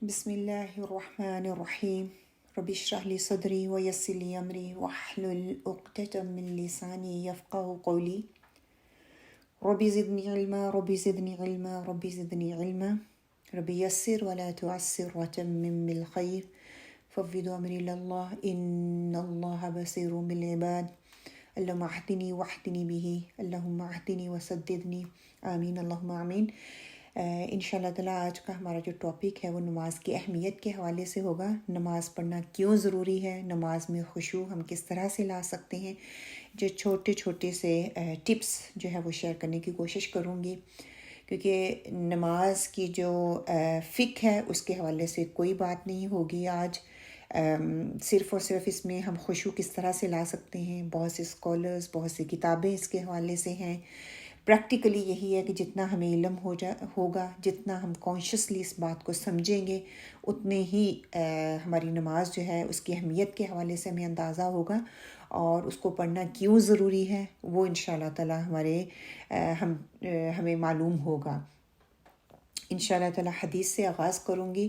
بسم الله الرحمن الرحيم. رب اشرح لي صدري ويسر لي أمري واحلل عقدة من لساني يفقهوا قولي. رب زدني علما رب زدني علما رب زدني علما. رب يسر ولا تعسر وتمم بالخير. فوض أمري إلى الله إن الله بصير بالعباد. اللهم اهدني واهدني به اللهم اهدني وسددني آمین اللہم آمین۔ انشاءاللہ تعالیٰ آج کا ہمارا جو ٹاپک ہے وہ نماز کی اہمیت کے حوالے سے ہوگا۔ نماز پڑھنا کیوں ضروری ہے، نماز میں خشوع ہم کس طرح سے لا سکتے ہیں، جو چھوٹے چھوٹے سے ٹپس جو ہے وہ شیئر کرنے کی کوشش کروں گی، کیونکہ نماز کی جو فقہ ہے اس کے حوالے سے کوئی بات نہیں ہوگی آج۔ صرف اور صرف اس میں ہم خشوع کس طرح سے لا سکتے ہیں، بہت سے اسکالرز، بہت سی کتابیں اس کے حوالے سے ہیں۔ پریکٹیکلی یہی ہے کہ جتنا ہمیں علم ہوگا، جتنا ہم کانشیسلی اس بات کو سمجھیں گے، اتنے ہی ہماری نماز جو ہے اس کی اہمیت کے حوالے سے ہمیں اندازہ ہوگا، اور اس کو پڑھنا کیوں ضروری ہے وہ انشاءاللہ تعالی ہمیں معلوم ہوگا۔ انشاءاللہ تعالی حدیث سے آغاز کروں گی۔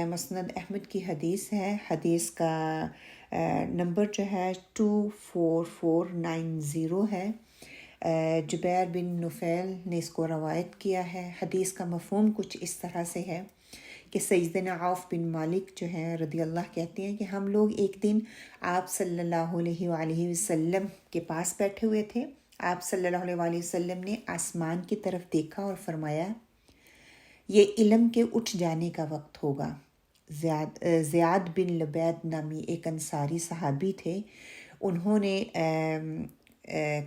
مسند احمد کی حدیث ہے، حدیث کا نمبر جو ہے 24490 ہے۔ جبیر بن نفیل نے اس کو روایت کیا ہے۔ حدیث کا مفہوم کچھ اس طرح سے ہے کہ سیدنا عوف بن مالک جو ہیں رضی اللہ کہتے ہیں کہ ہم لوگ ایک دن آپ صلی اللہ علیہ وآلہ وسلم کے پاس بیٹھے ہوئے تھے۔ آپ صلی اللہ علیہ وآلہ وسلم نے آسمان کی طرف دیکھا اور فرمایا، یہ علم کے اٹھ جانے کا وقت ہوگا۔ زیاد بن لبید نامی ایک انصاری صحابی تھے، انہوں نے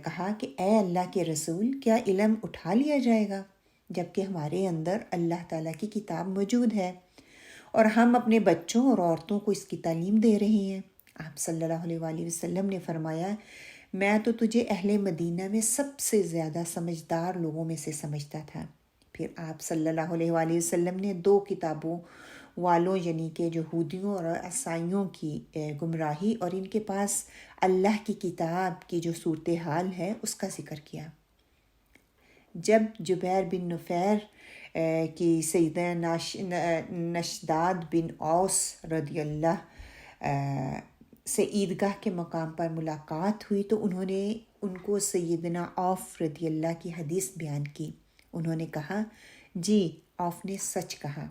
کہا کہ اے اللہ کے رسول، کیا علم اٹھا لیا جائے گا جبکہ ہمارے اندر اللہ تعالیٰ کی کتاب موجود ہے اور ہم اپنے بچوں اور عورتوں کو اس کی تعلیم دے رہے ہیں؟ آپ صلی اللہ علیہ وآلہ وسلم نے فرمایا، میں تو تجھے اہل مدینہ میں سب سے زیادہ سمجھدار لوگوں میں سے سمجھتا تھا۔ پھر آپ صلی اللہ علیہ وآلہ وسلم نے 2 کتابوں والوں یعنی کہ یہودیوں اور عیسائیوں کی گمراہی اور ان کے پاس اللہ کی کتاب کی جو صورتحال ہے اس کا ذکر کیا۔ جب جبیر بن نفیر کی سیدنا نشداد بن اوس رضی اللہ سے عیدگاہ کے مقام پر ملاقات ہوئی تو انہوں نے ان کو سیدنا عوف رضی اللہ کی حدیث بیان کی۔ انہوں نے کہا، جی عوف نے سچ کہا۔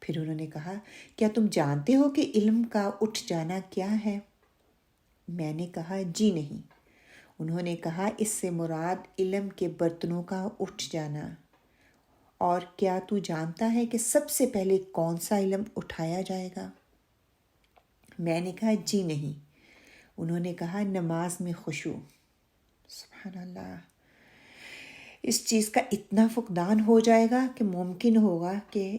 پھر انہوں نے کہا، کیا تم جانتے ہو کہ علم کا اٹھ جانا کیا ہے؟ میں نے کہا، جی نہیں۔ انہوں نے کہا، اس سے مراد علم کے برتنوں کا اٹھ جانا۔ اور کیا تو جانتا ہے کہ سب سے پہلے کون سا علم اٹھایا جائے گا؟ میں نے کہا، جی نہیں۔ انہوں نے کہا، نماز میں خشوع۔ سبحان اللہ، اس چیز کا اتنا فقدان ہو جائے گا کہ ممکن ہوگا کہ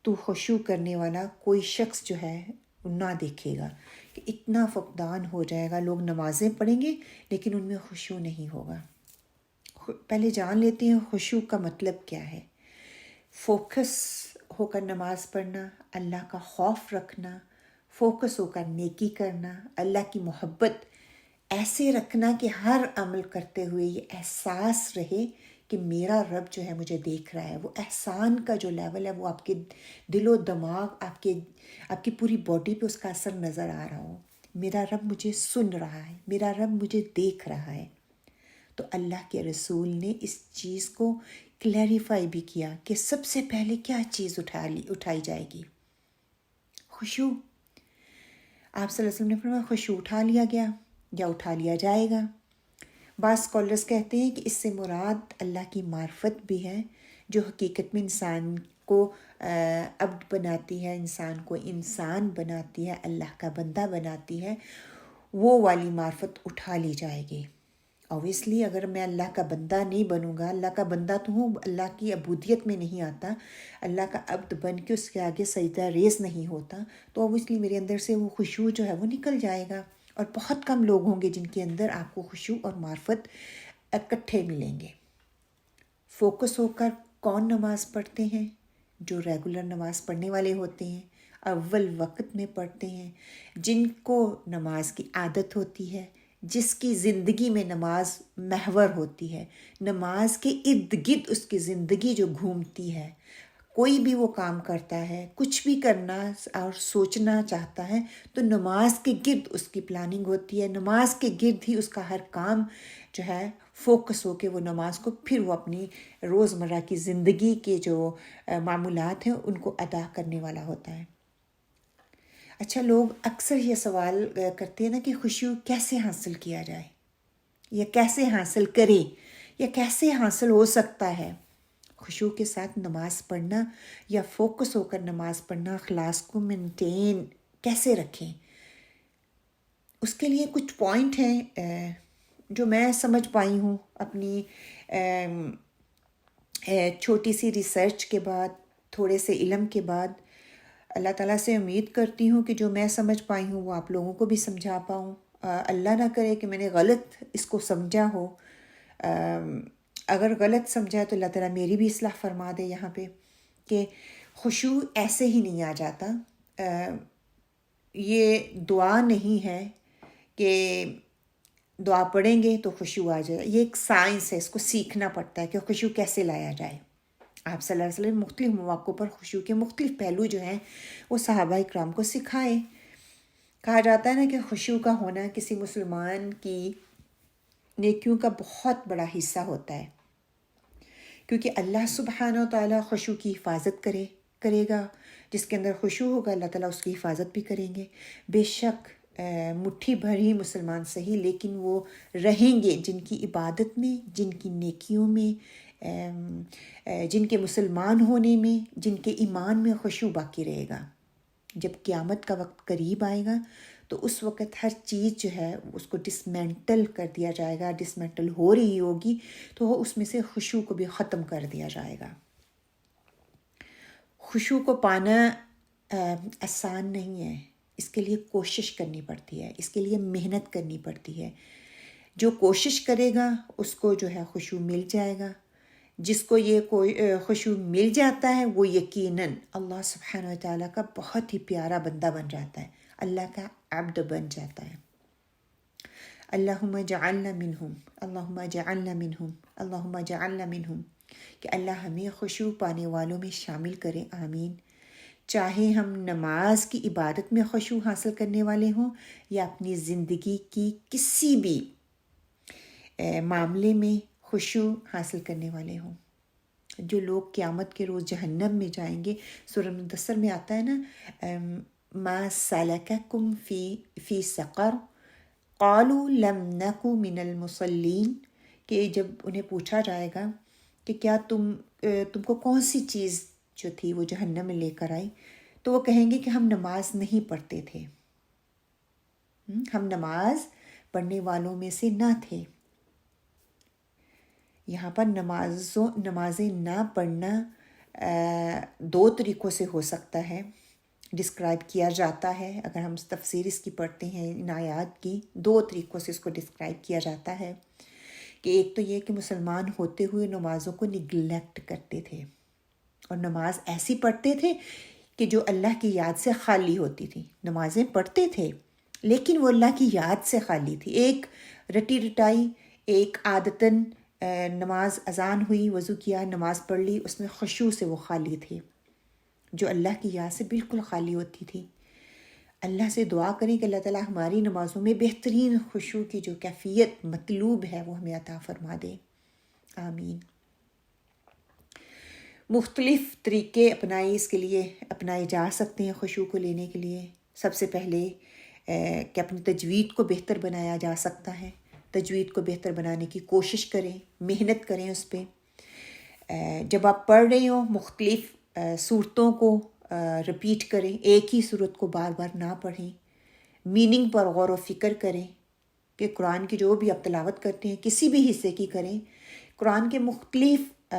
تو خشوع کرنے والا کوئی شخص جو ہے نہ دیکھے گا، کہ اتنا فقدان ہو جائے گا۔ لوگ نمازیں پڑھیں گے لیکن ان میں خشوع نہیں ہوگا۔ پہلے جان لیتے ہیں خشوع کا مطلب کیا ہے۔ فوکس ہو کر نماز پڑھنا، اللہ کا خوف رکھنا، فوکس ہو کر نیکی کرنا، اللہ کی محبت ایسے رکھنا کہ ہر عمل کرتے ہوئے یہ احساس رہے کہ میرا رب جو ہے مجھے دیکھ رہا ہے۔ وہ احسان کا جو لیول ہے وہ آپ کے دل و دماغ، آپ کی پوری باڈی پہ اس کا اثر نظر آ رہا ہو۔ میرا رب مجھے سن رہا ہے، میرا رب مجھے دیکھ رہا ہے۔ تو اللہ کے رسول نے اس چیز کو کلیریفائی بھی کیا کہ سب سے پہلے کیا چیز اٹھائی جائے گی؟ خشوع۔ آپ صلی اللہ علیہ وسلم نے فرمایا خشوع اٹھا لیا گیا یا اٹھا لیا جائے گا۔ بعض اسکالرس کہتے ہیں کہ اس سے مراد اللہ کی معرفت بھی ہے، جو حقیقت میں انسان کو عبد بناتی ہے، انسان کو انسان بناتی ہے، اللہ کا بندہ بناتی ہے۔ وہ والی معرفت اٹھا لی جائے گی۔ اوبویسلی اگر میں اللہ کا بندہ نہیں بنوں گا، اللہ کا بندہ تو ہوں، اللہ کی عبودیت میں نہیں آتا، اللہ کا عبد بن کے اس کے آگے سجدہ ریز نہیں ہوتا، تو اوبویسلی میرے اندر سے وہ خشوع جو ہے وہ نکل جائے گا۔ اور بہت کم لوگ ہوں گے جن کے اندر آپ کو خشوع اور معرفت اکٹھے ملیں گے۔ فوکس ہو کر کون نماز پڑھتے ہیں؟ جو ریگولر نماز پڑھنے والے ہوتے ہیں، اول وقت میں پڑھتے ہیں، جن کو نماز کی عادت ہوتی ہے، جس کی زندگی میں نماز محور ہوتی ہے، نماز کے ارد گرد اس کی زندگی جو گھومتی ہے، کوئی بھی وہ کام کرتا ہے، کچھ بھی کرنا اور سوچنا چاہتا ہے تو نماز کے گرد اس کی پلاننگ ہوتی ہے، نماز کے گرد ہی اس کا ہر کام جو ہے فوکس ہو کے وہ نماز کو پھر وہ اپنی روزمرہ کی زندگی کے جو معمولات ہیں ان کو ادا کرنے والا ہوتا ہے۔ اچھا، لوگ اکثر یہ سوال کرتے ہیں نا کہ خشوع کیسے حاصل کیا جائے، یا کیسے حاصل کرے، یا کیسے حاصل ہو سکتا ہے۔ خشوع کے ساتھ نماز پڑھنا یا فوکس ہو کر نماز پڑھنا، اخلاص کو مینٹین کیسے رکھیں، اس کے لیے کچھ پوائنٹ ہیں جو میں سمجھ پائی ہوں اپنی چھوٹی سی ریسرچ کے بعد، تھوڑے سے علم کے بعد۔ اللہ تعالیٰ سے امید کرتی ہوں کہ جو میں سمجھ پائی ہوں وہ آپ لوگوں کو بھی سمجھا پاؤں۔ اللہ نہ کرے کہ میں نے غلط اس کو سمجھا ہو، اگر غلط سمجھا تو اللہ تعالیٰ میری بھی اصلاح فرما دے یہاں پہ، کہ خشوع ایسے ہی نہیں آ جاتا۔ یہ دعا نہیں ہے کہ دعا پڑھیں گے تو خشوع آ جائے، یہ ایک سائنس ہے، اس کو سیکھنا پڑتا ہے کہ خشوع کیسے لایا جائے۔ آپ صلی اللہ علیہ وسلم مختلف مواقع پر خشوع کے مختلف پہلو جو ہیں وہ صحابہ اکرام کو سکھائے۔ کہا جاتا ہے نا کہ خشوع کا ہونا کسی مسلمان کی نیکیوں کا بہت بڑا حصہ ہوتا ہے، کیونکہ اللہ سبحانہ و تعالیٰ خشوع کی حفاظت کرے گا۔ جس کے اندر خشوع ہوگا اللہ تعالیٰ اس کی حفاظت بھی کریں گے۔ بے شک مٹھی بھر ہی مسلمان صحیح، لیکن وہ رہیں گے جن کی عبادت میں، جن کی نیکیوں میں، جن کے مسلمان ہونے میں، جن کے ایمان میں خشوع باقی رہے گا۔ جب قیامت کا وقت قریب آئے گا تو اس وقت ہر چیز جو ہے اس کو ڈسمینٹل کر دیا جائے گا، ڈسمینٹل ہو رہی ہوگی تو اس میں سے خشوع کو بھی ختم کر دیا جائے گا۔ خشوع کو پانا آسان نہیں ہے، اس کے لیے کوشش کرنی پڑتی ہے، اس کے لیے محنت کرنی پڑتی ہے۔ جو کوشش کرے گا اس کو جو ہے خشوع مل جائے گا۔ جس کو یہ خشوع مل جاتا ہے وہ یقیناً اللہ سبحانہ وتعالیٰ کا بہت ہی پیارا بندہ بن جاتا ہے، اللہ کا عبد بن جاتا ہے۔ اللہم جعلنا منہم، اللہم جعلنا منہم، اللہم جعلنا منہم، کہ اللہ ہمیں خشوع پانے والوں میں شامل کرے، آمین۔ چاہے ہم نماز کی عبادت میں خشوع حاصل کرنے والے ہوں یا اپنی زندگی کی کسی بھی معاملے میں خشوع حاصل کرنے والے ہوں۔ جو لوگ قیامت کے روز جہنم میں جائیں گے، سورہ مدثر میں آتا ہے نا، ما سلککم فی سقر قالوا لم نک من المصلین، کہ جب انہیں پوچھا جائے گا کہ کیا تم کو کون سی چیز جو تھی وہ جہنم میں لے کر آئی، تو وہ کہیں گے کہ ہم نماز نہیں پڑھتے تھے، ہم نماز پڑھنے والوں میں سے نہ تھے۔ یہاں پر نمازیں نہ پڑھنا دو طریقوں سے ہو سکتا ہے، ڈسکرائب کیا جاتا ہے۔ اگر ہم تفسیر اس کی پڑھتے ہیں ان آیات کی، دو طریقوں سے اس کو ڈسکرائب کیا جاتا ہے، کہ ایک تو یہ کہ مسلمان ہوتے ہوئے نمازوں کو نگلیکٹ کرتے تھے اور نماز ایسی پڑھتے تھے کہ جو اللہ کی یاد سے خالی ہوتی تھی۔ نمازیں پڑھتے تھے لیکن وہ اللہ کی یاد سے خالی تھی، ایک رٹی رٹائی، ایک عادتاً نماز اذان ہوئی، وضو کیا، نماز پڑھ لی، اس میں خشوع سے وہ خالی تھے، جو اللہ کی یاد سے بالکل خالی ہوتی تھی۔ اللہ سے دعا کریں کہ اللہ تعالیٰ ہماری نمازوں میں بہترین خشوع کی جو کیفیت مطلوب ہے وہ ہمیں عطا فرما دے، آمین۔ مختلف طریقے اپنائے جا سکتے ہیں خشوع کو لینے کے لیے۔ سب سے پہلے کہ اپنی تجوید کو بہتر بنایا جا سکتا ہے، تجوید کو بہتر بنانے کی کوشش کریں، محنت کریں اس پہ۔ جب آپ پڑھ رہے ہوں مختلف صورتوں کو رپیٹ کریں، ایک ہی صورت کو بار بار نہ پڑھیں، میننگ پر غور و فکر کریں کہ قرآن کی جو بھی آپ تلاوت کرتے ہیں کسی بھی حصے کی کریں، قرآن کے مختلف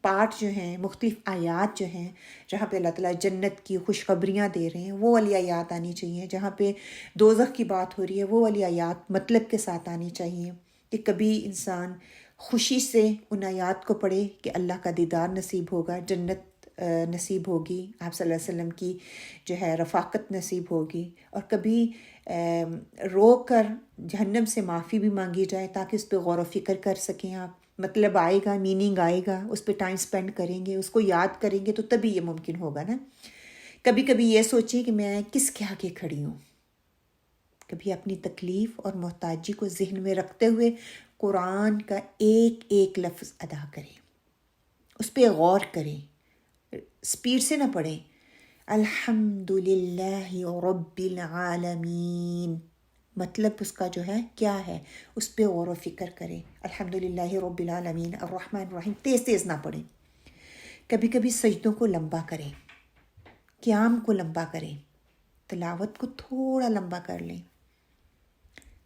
پارٹ جو ہیں، مختلف آیات جو ہیں جہاں پہ اللہ تعالیٰ جنت کی خوشخبریاں دے رہے ہیں وہ والی آیات آنی چاہیے، جہاں پہ دوزخ کی بات ہو رہی ہے وہ والی آیات مطلب کے ساتھ آنی چاہیے، کہ کبھی انسان خوشی سے ان آیات کو پڑھے کہ اللہ کا دیدار نصیب ہوگا، جنت نصیب ہوگی، آپ صلی اللہ علیہ وسلم کی جو ہے رفاقت نصیب ہوگی، اور کبھی رو کر جہنم سے معافی بھی مانگی جائے تاکہ اس پہ غور و فکر کر سکیں آپ، مطلب آئے گا، میننگ آئے گا، اس پہ ٹائم سپینڈ کریں گے، اس کو یاد کریں گے تو تبھی یہ ممکن ہوگا نا۔ کبھی کبھی یہ سوچیں کہ میں کس کے آگے کھڑی ہوں، کبھی اپنی تکلیف اور محتاجی کو ذہن میں رکھتے ہوئے قرآن کا ایک ایک لفظ ادا کریں، اس پہ غور کریں، سپیڈ سے نہ پڑھیں۔ الحمد للہ رب العالمین، مطلب اس کا جو ہے کیا ہے، اس پہ غور و فکر کریں۔ الحمد للہ رب العالمین الرحمن الرحیم، تیز تیز نہ پڑھیں۔ کبھی کبھی سجدوں کو لمبا کریں، قیام کو لمبا کریں، تلاوت کو تھوڑا لمبا کر لیں۔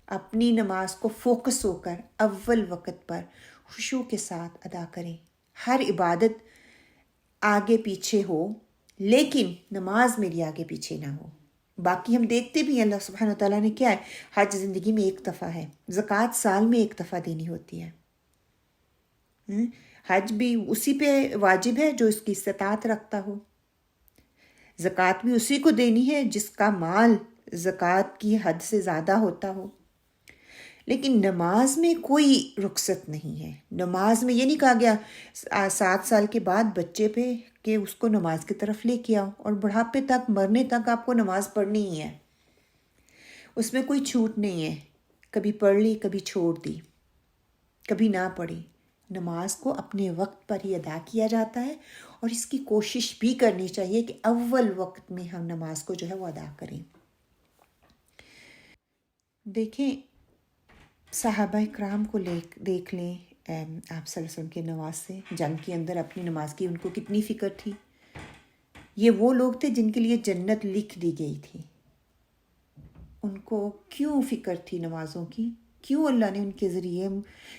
اپنی نماز کو فوکس ہو کر اول وقت پر خشوع کے ساتھ ادا کریں۔ ہر عبادت آگے پیچھے ہو، لیکن نماز میری آگے پیچھے نہ ہو۔ باقی ہم دیکھتے بھی ہیں اللہ سبحانہ وتعالیٰ نے کیا ہے، حج زندگی میں ایک دفعہ ہے، زکوٰۃ سال میں ایک دفعہ دینی ہوتی ہے۔ حج بھی اسی پہ واجب ہے جو اس کی استطاعت رکھتا ہو، زکوٰۃ بھی اسی کو دینی ہے جس کا مال زکوٰۃ کی حد سے زیادہ ہوتا ہو۔ لیکن نماز میں کوئی رخصت نہیں ہے۔ نماز میں یہ نہیں کہا گیا 7 سال کے بعد بچے پہ کہ اس کو نماز کی طرف لے کے آؤ اور بڑھاپے تک، مرنے تک آپ کو نماز پڑھنی ہی ہے۔ اس میں کوئی چھوٹ نہیں ہے، کبھی پڑھ لی کبھی چھوڑ دی، کبھی نہ پڑھی۔ نماز کو اپنے وقت پر ہی ادا کیا جاتا ہے، اور اس کی کوشش بھی کرنی چاہیے کہ اول وقت میں ہم نماز کو جو ہے وہ ادا کریں۔ دیکھیں صحابہ کرام کو دیکھ لیں، آپ صلی اللہ علیہ وسلم کے نماز سے، جنگ کے اندر اپنی نماز کی ان کو کتنی فکر تھی۔ یہ وہ لوگ تھے جن کے لیے جنت لکھ دی گئی تھی، ان کو کیوں فکر تھی نمازوں کی؟ کیوں اللہ نے ان کے ذریعے،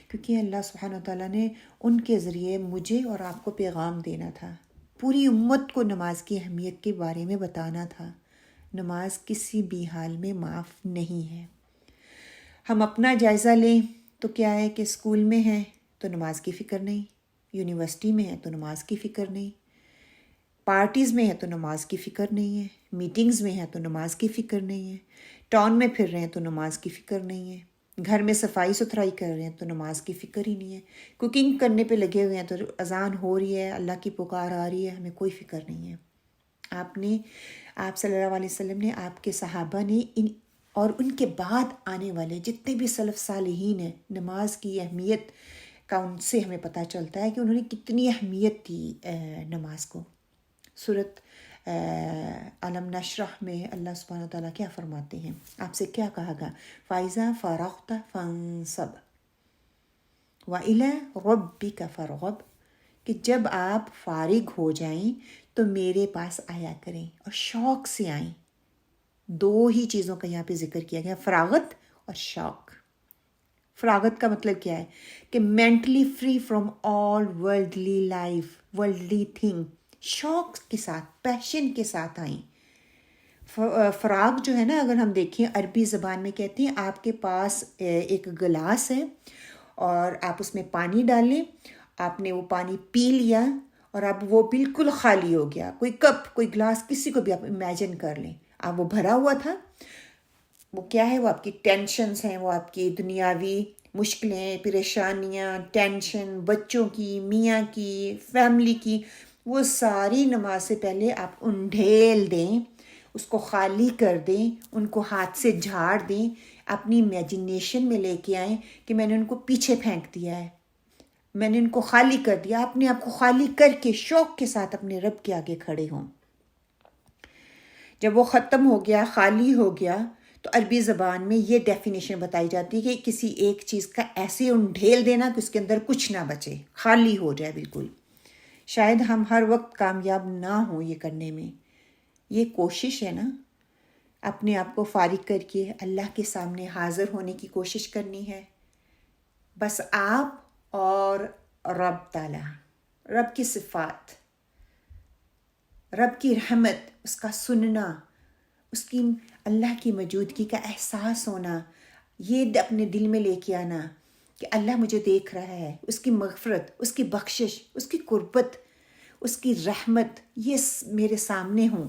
کیونکہ اللہ سبحانہ تعالیٰ نے ان کے ذریعے مجھے اور آپ کو پیغام دینا تھا، پوری امت کو نماز کی اہمیت کے بارے میں بتانا تھا۔ نماز کسی بھی حال میں معاف نہیں ہے۔ ہم اپنا جائزہ لیں تو کیا ہے کہ اسکول میں ہیں تو نماز کی فکر نہیں، یونیورسٹی میں ہے تو نماز کی فکر نہیں، پارٹیز میں ہے تو نماز کی فکر نہیں ہے، میٹنگز میں ہے تو نماز کی فکر نہیں ہے، ٹاؤن میں پھر رہے ہیں تو نماز کی فکر نہیں ہے، گھر میں صفائی ستھرائی کر رہے ہیں تو نماز کی فکر ہی نہیں ہے، کوکنگ کرنے پہ لگے ہوئے ہیں تو اذان ہو رہی ہے، اللہ کی پکار آ رہی ہے، ہمیں کوئی فکر نہیں ہے۔ آپ صلی اللہ علیہ وسلم نے، آپ کے صحابہ نے اور ان کے بعد آنے والے جتنے بھی سلف صالحین ہیں، نماز کی اہمیت کا ان سے ہمیں پتہ چلتا ہے کہ انہوں نے کتنی اہمیت دی نماز کو۔ سورۃ علم نشرح میں اللہ سبحانہ وتعالیٰ کیا فرماتے ہیں، آپ سے کیا کہا گا، فَإِذَا فَرَغْتَ فَانصَبْ وَإِلَىٰ رَبِّكَ فَارْغَب، کہ جب آپ فارغ ہو جائیں تو میرے پاس آیا کریں، اور شوق سے آئیں۔ 2 ہی چیزوں کا یہاں پہ ذکر کیا گیا، فراغت اور شوق۔ فراغت کا مطلب کیا ہے کہ mentally free from all worldly life, worldly thing, شوق کے ساتھ، پیشن کے ساتھ آئیں۔ فراغ جو ہے نا، اگر ہم دیکھیں عربی زبان میں کہتے ہیں آپ کے پاس ایک گلاس ہے اور آپ اس میں پانی ڈالیں، آپ نے وہ پانی پی لیا اور اب وہ بالکل خالی ہو گیا، کوئی کپ، کوئی گلاس، کسی کو بھی آپ امیجن کر لیں، اب وہ بھرا ہوا تھا، وہ کیا ہے، وہ آپ کی ٹینشنز ہیں، وہ آپ کی دنیاوی مشکلیں، پریشانیاں، ٹینشن، بچوں کی، میاں کی، فیملی کی، وہ ساری نماز سے پہلے آپ انڈھیل دیں، اس کو خالی کر دیں، ان کو ہاتھ سے جھاڑ دیں، اپنی امیجنیشن میں لے کے آئیں کہ میں نے ان کو پیچھے پھینک دیا ہے، میں نے ان کو خالی کر دیا۔ اپنے آپ کو خالی کر کے شوق کے ساتھ اپنے رب کے آگے کھڑے ہوں۔ جب وہ ختم ہو گیا، خالی ہو گیا، تو عربی زبان میں یہ ڈیفینیشن بتائی جاتی ہے کہ کسی ایک چیز کا ایسے انڈھیل دینا کہ اس کے اندر کچھ نہ بچے، خالی ہو جائے بالکل۔ شاید ہم ہر وقت کامیاب نہ ہوں یہ کرنے میں، یہ کوشش ہے نا، اپنے آپ کو فارغ کر کے اللہ کے سامنے حاضر ہونے کی کوشش کرنی ہے، بس آپ اور رب تعالیٰ، رب کی صفات، رب کی رحمت، اس کا سننا، اس کی اللہ کی موجودگی کا احساس ہونا، یہ اپنے دل میں لے کے آنا کہ اللہ مجھے دیکھ رہا ہے، اس کی مغفرت، اس کی بخشش، اس کی قربت، اس کی رحمت، یہ میرے سامنے ہوں۔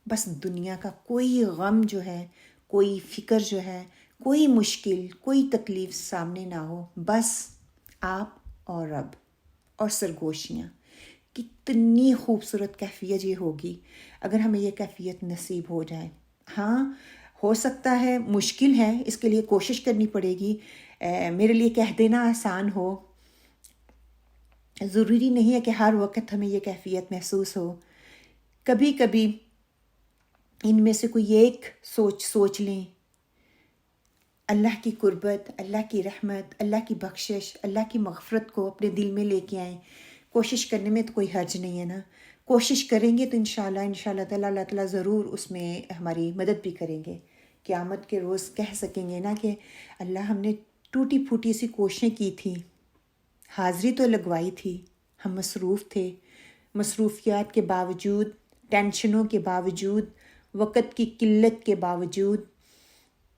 بس دنیا کا کوئی غم جو ہے، کوئی فکر جو ہے، کوئی مشکل، کوئی تکلیف سامنے نہ ہو، بس آپ اور رب اور سرگوشیاں. کتنی خوبصورت کیفیت یہ ہوگی اگر ہمیں یہ کیفیت نصیب ہو جائے. ہاں ہو سکتا ہے مشکل ہے، اس کے لیے کوشش کرنی پڑے گی. میرے لیے کہہ دینا آسان ہو، ضروری نہیں ہے کہ ہر وقت ہمیں یہ کیفیت محسوس ہو. کبھی کبھی ان میں سے کوئی ایک سوچ لیں، اللہ کی قربت، اللہ کی رحمت، اللہ کی بخشش، اللہ کی مغفرت کو اپنے دل میں لے کے آئیں. کوشش کرنے میں تو کوئی حرج نہیں ہے نا. کوشش کریں گے تو انشاءاللہ تعالیٰ اللہ تعالیٰ ضرور اس میں ہماری مدد بھی کریں گے. قیامت کے روز کہہ سکیں گے نا کہ اللہ ہم نے ٹوٹی پھوٹی سی کوششیں کی تھیں، حاضری تو لگوائی تھی، ہم مصروف تھے، مصروفیات کے باوجود، ٹینشنوں کے باوجود، وقت کی قلت کے باوجود،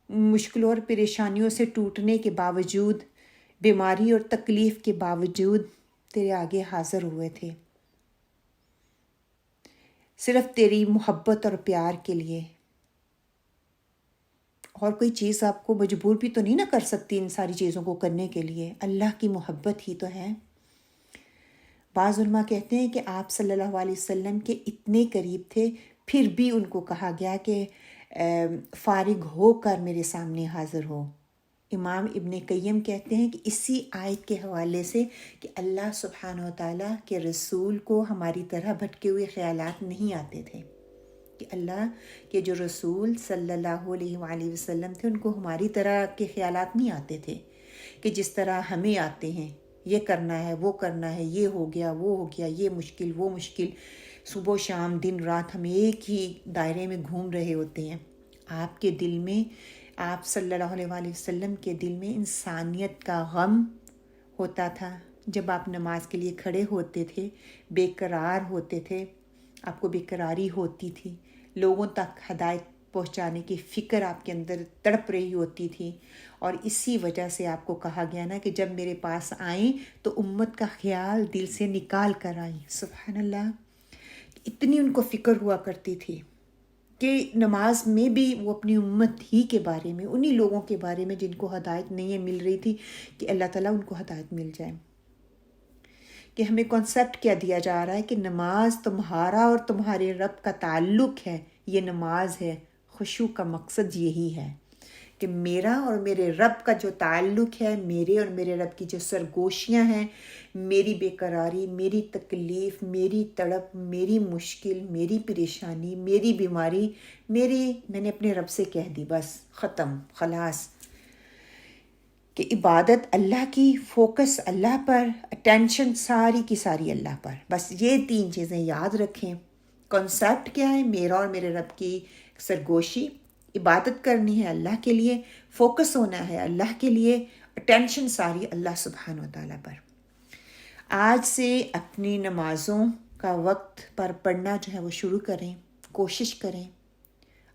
مشکلوں اور پریشانیوں سے ٹوٹنے کے باوجود، بیماری اور تکلیف کے باوجود تیرے آگے حاضر ہوئے تھے، صرف تیری محبت اور پیار کے لیے. اور کوئی چیز آپ کو مجبور بھی تو نہیں نہ کر سکتی ان ساری چیزوں کو کرنے کے لیے. اللہ کی محبت ہی تو ہے. بعض علماء کہتے ہیں کہ آپ صلی اللہ علیہ وسلم کے اتنے قریب تھے، پھر بھی ان کو کہا گیا کہ فارغ ہو کر میرے سامنے حاضر ہو. امام ابن قیم کہتے ہیں کہ اسی آیت کے حوالے سے کہ اللہ سبحانہ و تعالیٰ کے رسول کو ہماری طرح بھٹکے ہوئے خیالات نہیں آتے تھے، کہ اللہ کے جو رسول صلی اللہ علیہ وآلہ وسلم تھے ان کو ہماری طرح کے خیالات نہیں آتے تھے کہ جس طرح ہمیں آتے ہیں، یہ کرنا ہے، وہ کرنا ہے، یہ ہو گیا، وہ ہو گیا، یہ مشکل، وہ مشکل، صبح و شام دن رات ہم ایک ہی دائرے میں گھوم رہے ہوتے ہیں. آپ کے دل میں، آپ صلی اللہ علیہ وآلہ وسلم کے دل میں انسانیت کا غم ہوتا تھا. جب آپ نماز کے لیے کھڑے ہوتے تھے، بے قرار ہوتے تھے، آپ کو بے قراری ہوتی تھی، لوگوں تک ہدایت پہنچانے کی فکر آپ کے اندر تڑپ رہی ہوتی تھی. اور اسی وجہ سے آپ کو کہا گیا نا کہ جب میرے پاس آئیں تو امت کا خیال دل سے نکال کر آئیں. سبحان اللہ، اتنی ان کو فکر ہوا کرتی تھی کہ نماز میں بھی وہ اپنی امت ہی کے بارے میں، انہی لوگوں کے بارے میں جن کو ہدایت نہیں مل رہی تھی، کہ اللہ تعالیٰ ان کو ہدایت مل جائے. کہ ہمیں کانسیپٹ کیا دیا جا رہا ہے کہ نماز تمہارا اور تمہارے رب کا تعلق ہے، یہ نماز ہے. خشوع کا مقصد یہی ہے کہ میرا اور میرے رب کا جو تعلق ہے، میرے اور میرے رب کی جو سرگوشیاں ہیں، میری بے قراری، میری تکلیف، میری تڑپ، میری مشکل، میری پریشانی، میری بیماری، میں نے اپنے رب سے کہہ دی، بس ختم، خلاص. کہ عبادت اللہ کی، فوکس اللہ پر، اٹینشن ساری کی ساری اللہ پر. بس یہ 3 چیزیں یاد رکھیں. کنسیپٹ کیا ہے؟ میرا اور میرے رب کی سرگوشی، عبادت کرنی ہے اللہ کے لیے، فوکس ہونا ہے اللہ کے لیے، اٹینشن ساری اللہ سبحانہ و تعالیٰ پر. آج سے اپنی نمازوں کا وقت پر پڑھنا جو ہے وہ شروع کریں، کوشش کریں.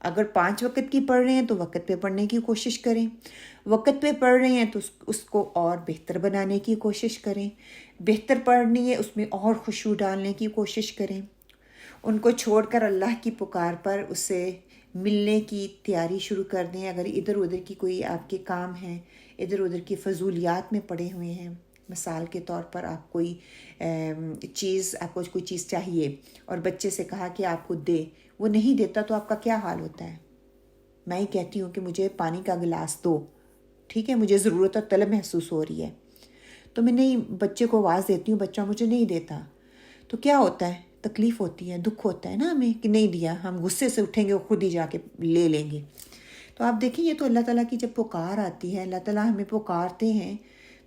اگر 5 وقت کی پڑھ رہے ہیں تو وقت پہ پڑھنے کی کوشش کریں. وقت پہ پڑھ رہے ہیں تو اس کو اور بہتر بنانے کی کوشش کریں. بہتر پڑھنی ہے، اس میں اور خشوع ڈالنے کی کوشش کریں. ان کو چھوڑ کر اللہ کی پکار پر اسے ملنے کی تیاری شروع کر دیں. اگر ادھر ادھر کی کوئی آپ کے کام ہیں، ادھر ادھر کی فضولیات میں پڑے ہوئے ہیں، مثال کے طور پر آپ کو کوئی چیز چاہیے اور بچے سے کہا کہ آپ کو دے، وہ نہیں دیتا تو آپ کا کیا حال ہوتا ہے؟ میں ہی کہتی ہوں کہ مجھے پانی کا گلاس دو، ٹھیک ہے، مجھے ضرورت اور طلب محسوس ہو رہی ہے، تو میں نہیں، بچے کو آواز دیتی ہوں، بچہ مجھے نہیں دیتا، تو کیا ہوتا ہے؟ تکلیف ہوتی ہے، دکھ ہوتا ہے نا ہمیں کہ نہیں دیا. ہم غصے سے اٹھیں گے اور خود ہی جا کے لے لیں گے. تو آپ دیکھیں، یہ تو اللہ تعالیٰ کی جب پکار آتی ہے، اللہ تعالیٰ ہمیں پکارتے ہیں،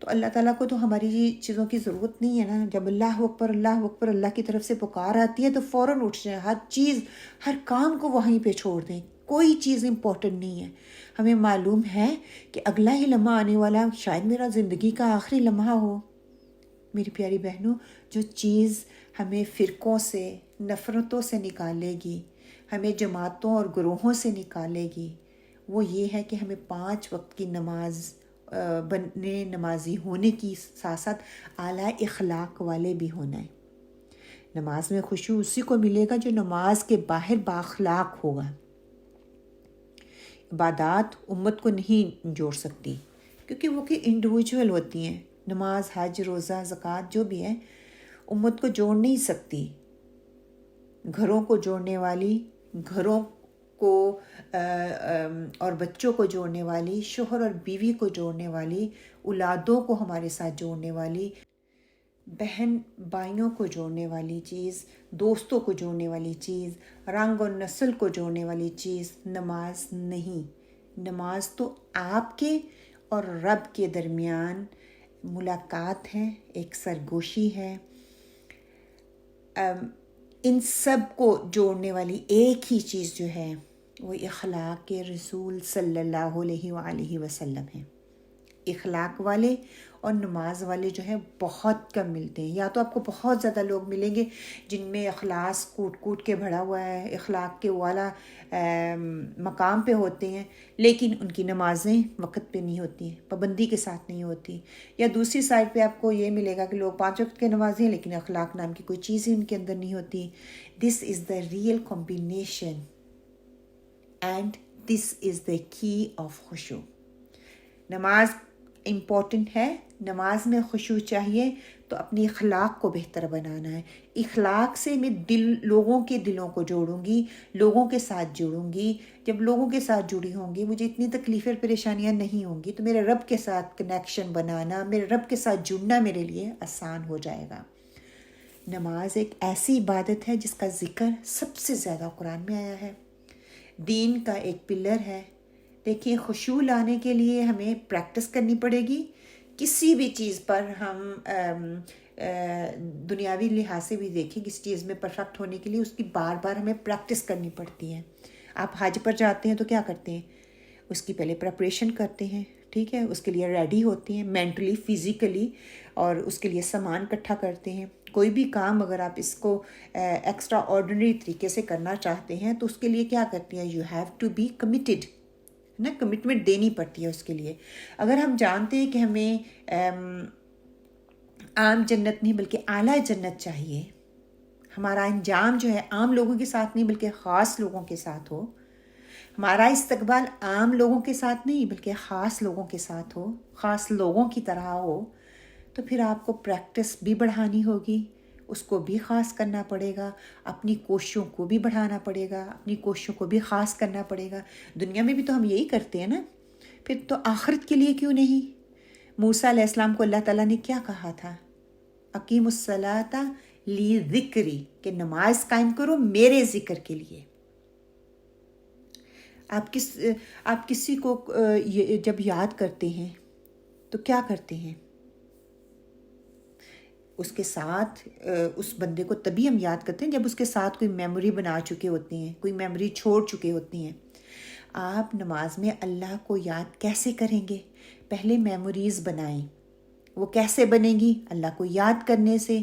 تو اللہ تعالیٰ کو تو ہماری چیزوں کی ضرورت نہیں ہے نا. جب اللہ اکبر اللہ اکبر اللہ کی طرف سے پکار آتی ہے تو فوراً اٹھ جائیں، ہر چیز، ہر کام کو وہیں پہ چھوڑ دیں. کوئی چیز امپورٹنٹ نہیں ہے. ہمیں معلوم ہے کہ اگلا ہی لمحہ آنے والا شاید میرا زندگی کا آخری لمحہ ہو. میری پیاری بہنوں، جو چیز ہمیں فرقوں سے، نفرتوں سے نکالے گی، ہمیں جماعتوں اور گروہوں سے نکالے گی، وہ یہ ہے کہ ہمیں 5 وقت کی نماز بننے، نمازی ہونے کی ساتھ ساتھ اعلیٰ اخلاق والے بھی ہونا ہے. نماز میں خشوع اسی کو ملے گا جو نماز کے باہر بااخلاق ہوگا. عبادات امت کو نہیں جوڑ سکتی، کیونکہ وہ کہ انڈیویجول ہوتی ہیں. نماز، حج، روزہ، زکوٰۃ جو بھی ہے امت کو جوڑ نہیں سکتی. گھروں کو جوڑنے والی، گھروں کو اور بچوں کو جوڑنے والی، شوہر اور بیوی کو جوڑنے والی، اولادوں کو ہمارے ساتھ جوڑنے والی، بہن بھائیوں کو جوڑنے والی چیز، دوستوں کو جوڑنے والی چیز، رنگ اور نسل کو جوڑنے والی چیز نماز نہیں. نماز تو آپ کے اور رب کے درمیان ملاقات ہے، ایک سرگوشی ہے. ان سب کو جوڑنے والی ایک ہی چیز جو ہے وہ اخلاق کے رسول صلی اللہ علیہ وآلہ وسلم ہے. اخلاق والے اور نماز والے جو ہیں بہت کم ملتے ہیں. یا تو آپ کو بہت زیادہ لوگ ملیں گے جن میں اخلاص کوٹ کوٹ کے بھرا ہوا ہے، اخلاق کے والا مقام پہ ہوتے ہیں، لیکن ان کی نمازیں وقت پہ نہیں ہوتی ہیں، پابندی کے ساتھ نہیں ہوتی. یا دوسری سائڈ پہ آپ کو یہ ملے گا کہ لوگ 5 وقت کے نمازی ہیں لیکن اخلاق نام کی کوئی چیز ہی ان کے اندر نہیں ہوتی. This is the real combination and this is the key of خشوع. نماز امپورٹنٹ ہے، نماز میں خشوع چاہیے تو اپنی اخلاق کو بہتر بنانا ہے. اخلاق سے میں لوگوں کے دلوں کو جوڑوں گی، لوگوں کے ساتھ جڑوں گی. جب لوگوں کے ساتھ جڑی ہوں گی مجھے اتنی تکلیفیں پریشانیاں نہیں ہوں گی، تو میرے رب کے ساتھ کنیکشن بنانا، میرے رب کے ساتھ جڑنا میرے لیے آسان ہو جائے گا. نماز ایک ایسی عبادت ہے جس کا ذکر سب سے زیادہ قرآن میں آیا ہے، دین کا ایک پلر ہے. دیکھیے خشوع لانے کے لیے ہمیں پریکٹس کرنی پڑے گی. کسی بھی چیز پر ہم دنیاوی لحاظ سے بھی دیکھیں، کسی چیز میں پرفیکٹ ہونے کے لیے اس کی بار بار ہمیں پریکٹس کرنی پڑتی ہے. آپ حج پر جاتے ہیں تو کیا کرتے ہیں؟ اس کی پہلے پریپریشن کرتے ہیں، ٹھیک ہے، اس کے لیے ریڈی ہوتے ہیں مینٹلی فزیکلی، اور اس کے لیے سامان اکٹھا کرتے ہیں. کوئی بھی کام اگر آپ اس کو ایکسٹرا آرڈنری طریقے سے کرنا چاہتے ہیں تو اس کے لیے کیا کرتے ہیں؟ You have to be committed نا، کمٹمنٹ دینی پڑتی ہے اس کے لیے. اگر ہم جانتے ہیں کہ ہمیں عام جنت نہیں بلکہ اعلیٰ جنت چاہیے، ہمارا انجام جو ہے عام لوگوں کے ساتھ نہیں بلکہ خاص لوگوں کے ساتھ ہو، ہمارا استقبال عام لوگوں کے ساتھ نہیں بلکہ خاص لوگوں کے ساتھ ہو، خاص لوگوں کی طرح ہو، تو پھر آپ کو پریکٹس بھی بڑھانی ہوگی، اس کو بھی خاص کرنا پڑے گا، اپنی کوششوں کو بھی بڑھانا پڑے گا، اپنی کوششوں کو بھی خاص کرنا پڑے گا. دنیا میں بھی تو ہم یہی کرتے ہیں نا، پھر تو آخرت کے لیے کیوں نہیں؟ موسیٰ علیہ السلام کو اللہ تعالیٰ نے کیا کہا تھا؟ اقیم الصلاۃ لی ذکری، کہ نماز قائم کرو میرے ذکر کے لیے. آپ کسی کو جب یاد کرتے ہیں تو کیا کرتے ہیں؟ اس کے ساتھ اس بندے کو تبھی ہم یاد کرتے ہیں جب اس کے ساتھ کوئی میموری بنا چکے ہوتے ہیں، کوئی میموری چھوڑ چکے ہوتی ہیں. آپ نماز میں اللہ کو یاد کیسے کریں گے؟ پہلے میموریز بنائیں. وہ کیسے بنیں گی؟ اللہ کو یاد کرنے سے.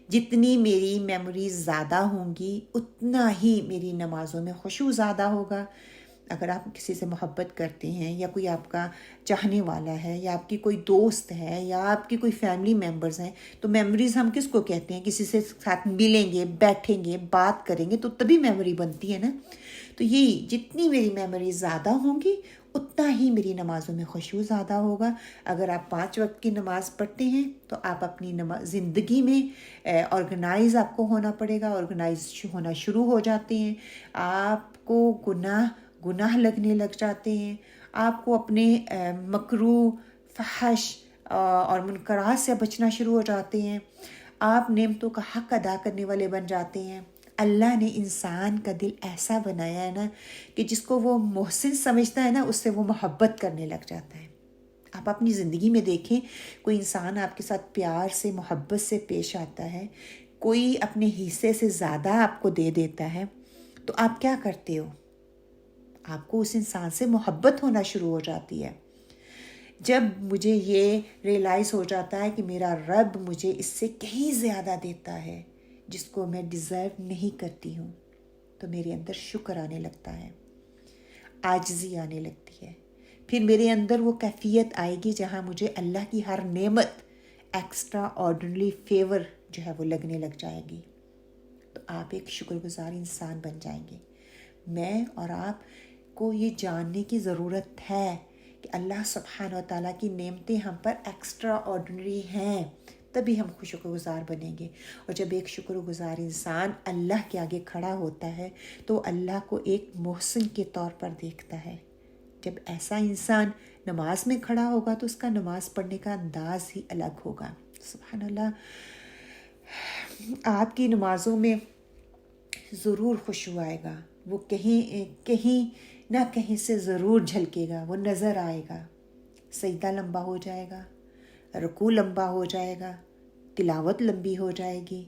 جتنی میری میموریز زیادہ ہوں گی اتنا ہی میری نمازوں میں خشوع زیادہ ہوگا. اگر آپ کسی سے محبت کرتے ہیں یا کوئی آپ کا چاہنے والا ہے یا آپ کی کوئی دوست ہے یا آپ کی کوئی فیملی ممبرز ہیں، تو میموریز ہم کس کو کہتے ہیں؟ کسی سے ساتھ ملیں گے، بیٹھیں گے، بات کریں گے تو تبھی میموری بنتی ہے نا. تو یہی جتنی میری میموریز زیادہ ہوں گی اتنا ہی میری نمازوں میں خشوع زیادہ ہوگا. اگر آپ 5 وقت کی نماز پڑھتے ہیں تو آپ اپنی زندگی میں آرگنائز آپ کو ہونا پڑے گا، آرگنائز ہونا شروع ہو جاتے ہیں. آپ کو گناہ لگنے لگ جاتے ہیں، آپ کو اپنے مکروہ، فحش اور منکرات سے بچنا شروع ہو جاتے ہیں. آپ نعمتوں کا حق ادا کرنے والے بن جاتے ہیں. اللہ نے انسان کا دل ایسا بنایا ہے نا کہ جس کو وہ محسن سمجھتا ہے نا اس سے وہ محبت کرنے لگ جاتا ہے. آپ اپنی زندگی میں دیکھیں، کوئی انسان آپ کے ساتھ پیار سے، محبت سے پیش آتا ہے، کوئی اپنے حصے سے زیادہ آپ کو دے دیتا ہے، تو آپ کیا کرتے ہو؟ آپ کو اس انسان سے محبت ہونا شروع ہو جاتی ہے. جب مجھے یہ ریئلائز ہو جاتا ہے کہ میرا رب مجھے اس سے کہیں زیادہ دیتا ہے جس کو میں ڈیزرو نہیں کرتی ہوں، تو میرے اندر شکر آنے لگتا ہے، عاجزی آنے لگتی ہے. پھر میرے اندر وہ کیفیت آئے گی جہاں مجھے اللہ کی ہر نعمت ایکسٹرا آرڈنری فیور جو ہے وہ لگنے لگ جائے گی. تو آپ ایک شکر گزار انسان بن جائیں گے. میں اور آپ کو یہ جاننے کی ضرورت ہے کہ اللہ سبحانہ و تعالیٰ کی نعمتیں ہم پر ایکسٹرا آرڈنری ہیں، تبھی ہم شکر گزار بنیں گے۔ اور جب ایک شکر گزار انسان اللہ کے آگے کھڑا ہوتا ہے تو اللہ کو ایک محسن کے طور پر دیکھتا ہے۔ جب ایسا انسان نماز میں کھڑا ہوگا تو اس کا نماز پڑھنے کا انداز ہی الگ ہوگا۔ سبحان اللہ، آپ کی نمازوں میں ضرور خشوع آئے گا، وہ کہیں نہ کہیں سے ضرور جھلکے گا، وہ نظر آئے گا۔ سجدہ لمبا ہو جائے گا، رکوع لمبا ہو جائے گا، تلاوت لمبی ہو جائے گی،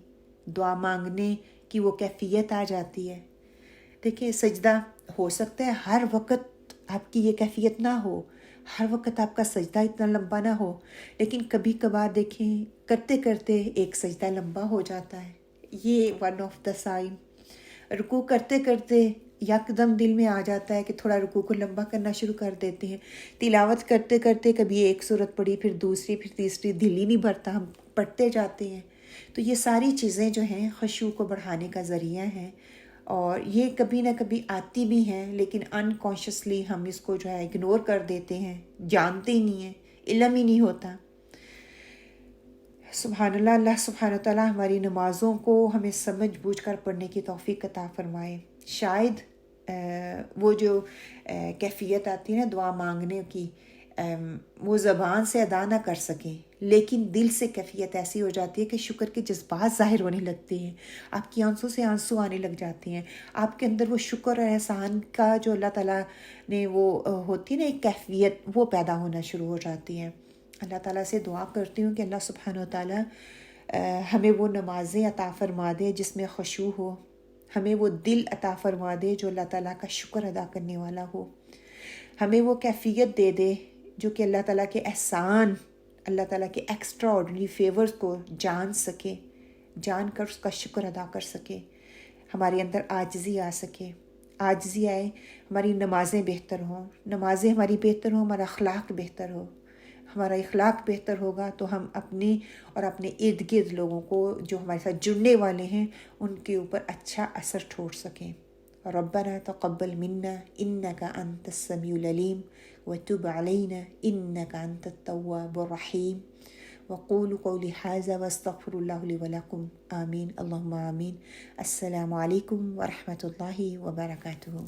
دعا مانگنے کی وہ کیفیت آ جاتی ہے۔ دیکھیں، سجدہ ہو سکتا ہے ہر وقت آپ کی یہ کیفیت نہ ہو، ہر وقت آپ کا سجدہ اتنا لمبا نہ ہو، لیکن کبھی کبھار دیکھیں کرتے کرتے ایک سجدہ لمبا ہو جاتا ہے، یہ ون آف دا سائن۔ رکوع کرتے کرتے یکدم دل میں آ جاتا ہے کہ تھوڑا رکوع کو لمبا کرنا شروع کر دیتے ہیں۔ تلاوت کرتے کرتے کبھی ایک سورت پڑھی، پھر دوسری، پھر تیسری، دل ہی نہیں بھرتا، ہم پڑھتے جاتے ہیں۔ تو یہ ساری چیزیں جو ہیں خشوع کو بڑھانے کا ذریعہ ہیں، اور یہ کبھی نہ کبھی آتی بھی ہیں، لیکن انکانشیسلی ہم اس کو جو ہے اگنور کر دیتے ہیں، جانتے ہی نہیں ہیں، علم ہی نہیں ہوتا۔ سبحان اللہ، اللہ سبحانہ تعالیٰ ہماری نمازوں کو ہمیں سمجھ بوجھ کر پڑھنے کی توفیق عطا فرمائے۔ شاید وہ جو کیفیت آتی ہے نا دعا مانگنے کی، وہ زبان سے ادا نہ کر سکیں، لیکن دل سے کیفیت ایسی ہو جاتی ہے کہ شکر کے جذبات ظاہر ہونے لگتے ہیں، آپ کی آنسوں سے آنسو آنے لگ جاتے ہیں، آپ کے اندر وہ شکر اور احسان کا جو اللہ تعالیٰ نے وہ ہوتی ہے نا ایک کیفیت، وہ پیدا ہونا شروع ہو جاتی ہے۔ اللہ تعالیٰ سے دعا کرتی ہوں کہ اللہ سبحانہ و تعالیٰ ہمیں وہ نمازیں عطا فرما دے جس میں خشوع ہو، ہمیں وہ دل عطا فرما دے جو اللہ تعالیٰ کا شکر ادا کرنے والا ہو، ہمیں وہ کیفیت دے دے جو کہ اللہ تعالیٰ کے احسان، اللہ تعالیٰ کے ایکسٹرا آرڈنری فیورز کو جان سکے، جان کر اس کا شکر ادا کر سکے، ہمارے اندر عاجزی آ سکے، عاجزی آئے، ہماری نمازیں بہتر ہوں، نمازیں ہماری بہتر ہوں، ہمارا اخلاق بہتر ہو، ہمارا اخلاق بہتر ہوگا تو ہم اپنے اور اپنے ارد گرد لوگوں کو جو ہمارے ساتھ جڑنے والے ہیں ان کے اوپر اچھا اثر چھوڑ سکیں۔ ربنا تقبل منا انك انت السميع العليم وتب علينا انك انت التواب الرحيم وقولوا قولي هذا واستغفر الله لي ولكم آمين اللهم آمين۔ السلام علیکم ورحمۃ اللہ وبرکاتہ۔